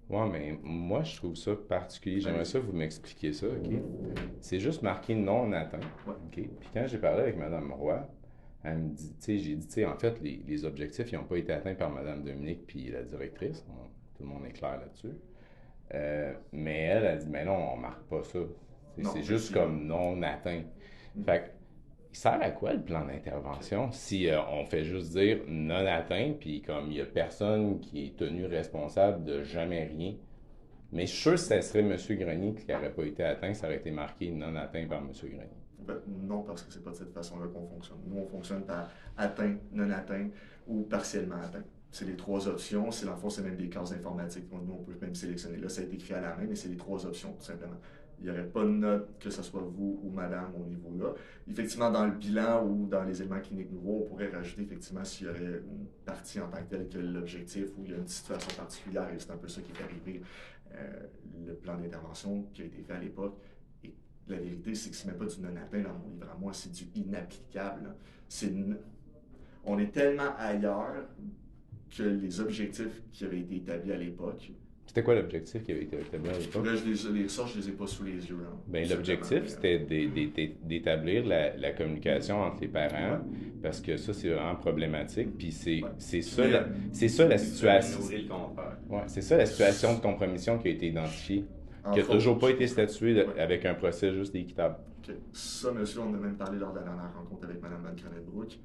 Ouais, mais moi, je trouve ça particulier. J'aimerais Allez-y. ça que vous m'expliquiez ça, OK? C'est juste marqué non atteint, Ouais. OK? Puis quand j'ai parlé avec Mme Roy, elle me dit, tu sais, j'ai dit, tu sais, en fait, les objectifs, ils n'ont pas été atteints par Mme Dominique puis la directrice. Tout le monde est clair là-dessus. Mais elle a dit, mais non, on marque pas ça. Non, C'est juste effectivement. comme non atteint. Mhm. Fait que, il sert à quoi le plan OK. d'intervention si on fait juste dire non atteint, puis comme il n'y a personne qui est tenu responsable de jamais rien? Mais je suis sûr que ça serait M. Grenier qui n'aurait pas été atteint, ça aurait été marqué non atteint par M. Grenier. Ben, non, parce que c'est pas de cette façon-là qu'on fonctionne. Nous, on fonctionne par atteint, non atteint ou partiellement atteint. C'est les trois options. C'est dans le fond, c'est même des cases informatiques. Nous, on peut même sélectionner. Là, ça a été écrit à la main, mais c'est les trois options, tout simplement. Il n'y aurait pas de note, que ce soit vous ou madame, au niveau là. Effectivement, dans le bilan ou dans les éléments cliniques nouveaux, on pourrait rajouter, effectivement, s'il y aurait une partie en tant que telle que l'objectif ou il y a une situation particulière, et c'est un peu ça qui est arrivé. Euh, le plan d'intervention qui a été fait à l'époque, et la vérité, c'est que ce n'est même pas du non-atteint dans mon livre à moi, c'est du inapplicable. C'est on est tellement ailleurs que les objectifs qui avaient été établis à l'époque. C'était quoi l'objectif qui avait été établi à l'époque? Là, les ressources, je les ai pas sous les yeux, là, Ben, tout simplement. l'objectif, Mais, c'était d'établir la communication entre les parents, ouais, parce que ça, c'est vraiment problématique. Puis ouais. ça, c'est ça la Vous avez situation. nourri le contraire. Ouais, c'est ça la situation de compromission qui a été identifiée, qui a Entre toujours pas autres, été statuée ouais. avec un procès juste et équitable. Ok. Ça, monsieur, on a même parlé lors de la dernière rencontre avec Mme Van Cronenbrook.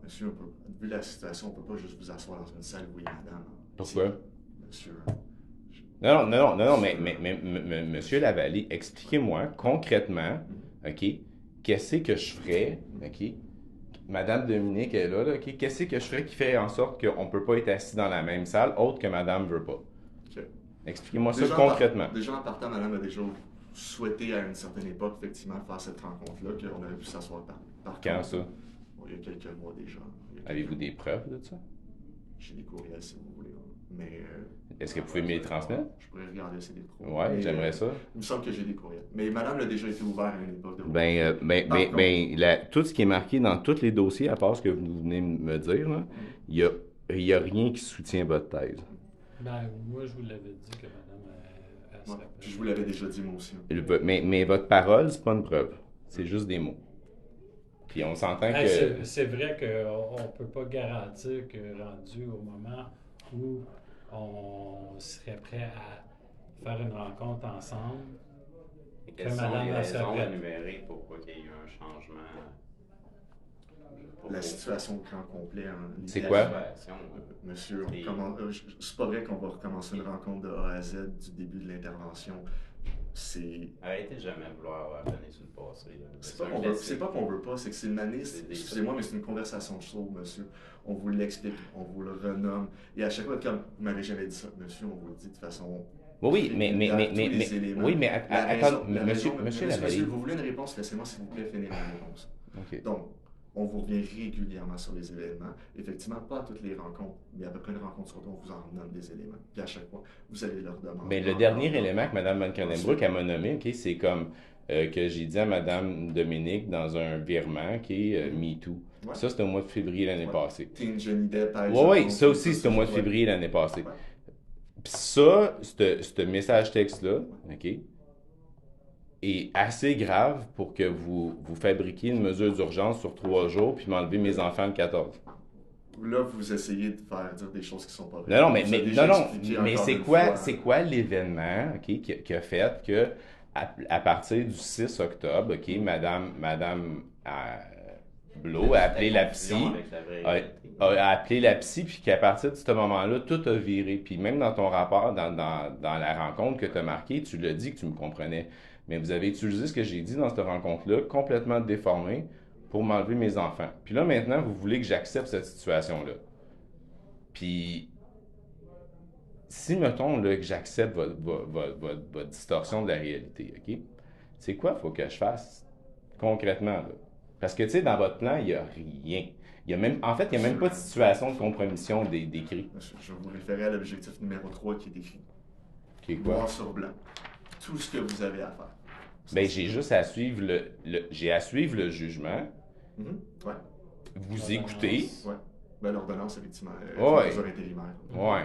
Monsieur, vu la situation, on ne peut pas juste vous asseoir dans une salle, oui, madame. Pourquoi? Monsieur, Non, monsieur. Monsieur Lavallée, expliquez-moi concrètement, OK, qu'est-ce que je ferais, OK? Madame Dominique est là, OK? Qu'est-ce que je ferais qui fait en sorte qu'on ne peut pas être assis dans la même salle, autre que Madame veut pas? Ok. Expliquez-moi ça concrètement. Déjà en partant, madame a déjà souhaité à une certaine époque, effectivement, faire cette rencontre-là, qu'on aurait pu s'asseoir par Quand contre. ça? Bon, il y a quelques mois déjà. Avez-vous des preuves de ça? J'ai des courriels si vous voulez. Mais. Est-ce que vous pouvez me les transmettre? Je pourrais regarder ces des courriels. Ouais, Mais, j'aimerais ça. il me semble que j'ai des courriels. Mais madame l'a déjà été ouvert à une époque de Par contre, Tout ce qui est marqué dans tous les dossiers, à part ce que vous venez de me dire, là, il y a, il y a rien qui soutient votre thèse. Ben, moi, je vous l'avais dit que madame, elle se ouais, rappelle. puis je vous l'avais déjà dit moi aussi. Mais votre parole, c'est pas une preuve. C'est juste des mots. Puis on s'entend Hey, que. c'est vrai qu'on ne peut pas garantir que rendu au moment où on serait prêt à faire une rencontre ensemble, Et que quelles sont madame les elle serait raisons prête. énumérées pour qu'il y ait eu un changement La situation au grand complet. Hein, C'est la quoi? situation? Monsieur, Et- c'est pas vrai qu'on va recommencer une rencontre de A à Z du début de l'intervention. C'est. Arrêtez de jamais vouloir donner sur le passé. Là. C'est pas qu'on veut pas, c'est que c'est une année, C'est excusez-moi, mais c'est une conversation de chaude, monsieur. On vous l'explique, on vous le renomme. Et à chaque fois, comme vous m'avez jamais dit ça, monsieur, on vous le dit de façon. Oui, oui, mais attends, monsieur Lavallée. Monsieur, vous voulez une réponse, laissez-moi s'il vous plaît finir ma réponse. OK. Donc, on vous revient régulièrement sur les événements. Effectivement, pas à toutes les rencontres, mais à peu près une rencontre sur deux, on vous en nomme des éléments. Puis à chaque fois, vous allez leur demander. Mais le dernier élément que Mme Van Cronenbrook m'a nommé, OK, c'est comme que j'ai dit à Mme Dominique dans un virement qui est MeToo. Ouais. Ça, c'était au mois de février l'année Ouais. passée. Teen Johnny Depp, par Oui, exemple. oui, ça aussi, c'était au mois de février l'année passée. Ouais. Puis ça, ce message texte-là, OK, est assez grave pour que vous fabriquiez une mesure d'urgence sur 3 jours puis m'enlever mes enfants le 14. Là, vous essayez de faire dire des choses qui sont pas vraies. Non, non, On vous a déjà expliqué mais encore c'est une quoi, fois. c'est quoi l'événement, OK, qui a fait que à partir du 6 octobre, OK, Madame Blot a appelé la psy, Avec la vraie a, réalité. a appelé la psy, puis qu'à partir de ce moment-là, tout a viré. Puis même dans ton rapport, dans la rencontre que tu as marquée, tu l'as dit que tu me comprenais. Mais vous avez utilisé ce que j'ai dit dans cette rencontre-là, complètement déformé, pour m'enlever mes enfants. Puis là, maintenant, vous voulez que j'accepte cette situation-là. Puis, si, mettons, là, que j'accepte votre distorsion de la réalité, OK? C'est quoi qu'il faut que je fasse concrètement, là? Parce que, tu sais, dans votre plan, il n'y a rien. En fait, il n'y a même pas de situation de compromission décrit. Je vous référer à l'objectif numéro 3 qui est écrit. Qui est quoi? Noir sur blanc. Tout ce que vous avez à faire. Ben, j'ai juste à suivre j'ai à suivre le jugement, Ouais. vous écouter. Ouais. Ben, l'ordonnance, effectivement, Ouais. mesure intérimaire. Ouais.